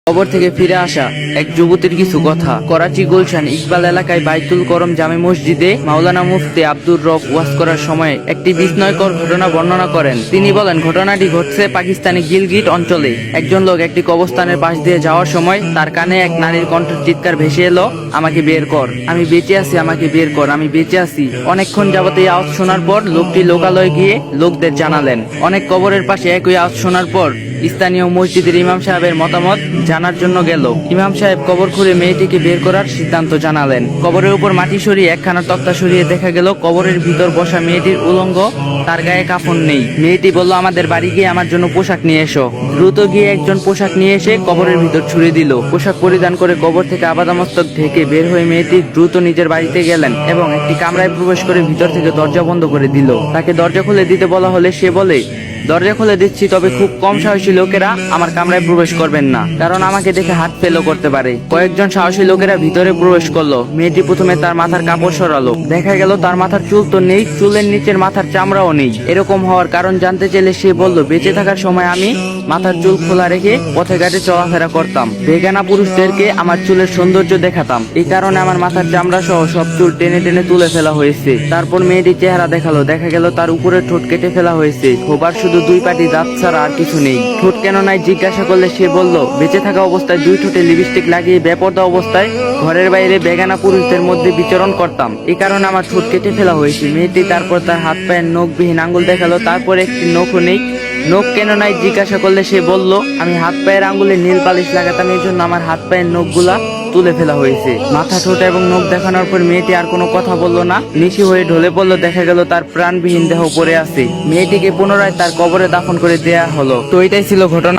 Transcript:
কবর থেকে ফিরে আসা এক যুবতীর কিছু কথা। করাচি গুলশান ইকবাল এলাকায় বাইতুল করম জামে মসজিদে মাওলানা মুফতি আব্দুর রব ওয়াজ করার সময় একটি বিস্ময়কর ঘটনা বর্ণনা করেন। তিনি বলেন, ঘটনাটি ঘটছে পাকিস্তানি গিলগিট অঞ্চলে। একজন লোক একটি কবরস্থানের পাশ দিয়ে যাওয়ার সময় তার কানে এক নারীর কণ্ঠের চিৎকার ভেসে এলো, আমাকে বের কর, আমি বেঁচে আছি, আমাকে বের কর, আমি বেঁচে আছি। অনেকক্ষণ যাবত এই আওয়াজ শোনার পর লোকটি লোকালয়ে গিয়ে লোকদের জানালেন। অনেক কবরের পাশে একই আওয়াজ শোনার পর স্থানীয় মসজিদের ইমাম সাহেবের মতামত জানার জন্য গেল। ইমাম সাহেব কবর খুঁড়ে মেয়েটিকে বের করার সিদ্ধান্ত জানালেন। কবরের উপর মাটি সরিয়ে একখানা তক্তা সরিয়ে দেখা গেল কবরের ভিতর বসা মেয়েটির উলঙ্গ, তার গায়ে কাফন নেই। মেয়েটি বলল, আমাদের বাড়ি গিয়ে আমার জন্য পোশাক নিয়ে এসো। দ্রুত গিয়ে একজন পোশাক নিয়ে এসে কবরের ভিতর ছুড়ে দিল। পোশাক পরিধান করে কবর থেকে আপাদমস্তক ঢেকে বের হয়ে মেয়েটি দ্রুত নিজের বাড়িতে গেলেন এবং একটি কামরায় প্রবেশ করে ভিতর থেকে দরজা বন্ধ করে দিল। তাকে দরজা খুলে দিতে বলা হলে সে বলে, দরজা খুলে দিচ্ছি, তবে খুব কম সাহসী লোকেরা আমার কামরায় প্রবেশ করবেন না, কারণ আমাকে দেখে হাত ফেলও করতে পারে। কয়েকজন সাহসী লোকেরা ভিতরে প্রবেশ করলো। মেয়েটি প্রথমে তার মাথার কাপড় সরালো। দেখা গেল তার মাথার চুল তো নেই, চুলের নিচের মাথার চামড়াও নেই। এরকম হওয়ার কারণ জানতে চাইলে সে বলল, বেঁচে থাকার সময় আমি মাথার চুল খোলা রেখে পথে ঘাটে চলাফেরা করতাম। বেগানা পুরুষদেরকে আমার চুলের সৌন্দর্য দেখাতাম, এই কারণে আমার মাথার চামড়া সহ সব চুল টেনে টেনে তুলে ফেলা হয়েছে। তারপর মেয়েটির চেহারা দেখালো। দেখা গেল তার উপরের ঠোঁট কেটে ফেলা হয়েছে। খোবার শুধু দুই পাটি দাঁত ছাড়া আর কিছু নেই। ঠোঁট কেন নাই জিজ্ঞাসা করলে সে বলল, বেঁচে থাকা অবস্থায় দুই ঠোঁটে লিপস্টিক লাগিয়ে বেপরদা অবস্থায় ঘরের বাইরে বেগানা পুরুষদের মধ্যে বিচরণ করতাম, এই কারণে আমার ঠোঁট কেটে ফেলা হয়েছে। মেয়েটি তারপর তার হাত পায়ের নখবিহীন আঙ্গুল দেখালো। তারপর একটি নখও নেই। নখ কেন নাই জিজ্ঞাসা করলে সে বলল, আমি হাত পায়ের আঙ্গুলে নীল পালিশ লাগাতাম, এই জন্য আমার হাত পায়ের নখগুলা তুলে ফেলা হয়েছে। মাথা, ঠোঁট এবং নখ দেখানোর পর মেয়েটি আর কোনো কথা বলল না, নিশি হয়ে ঢলে পড়লো। দেখা গেল তার প্রাণবিহীন দেহ পড়ে আছে। মেয়েটিকে পুনরায় তার কবরে দাফন করে দেয়া হলো। তো এটাই ছিল ঘটনা।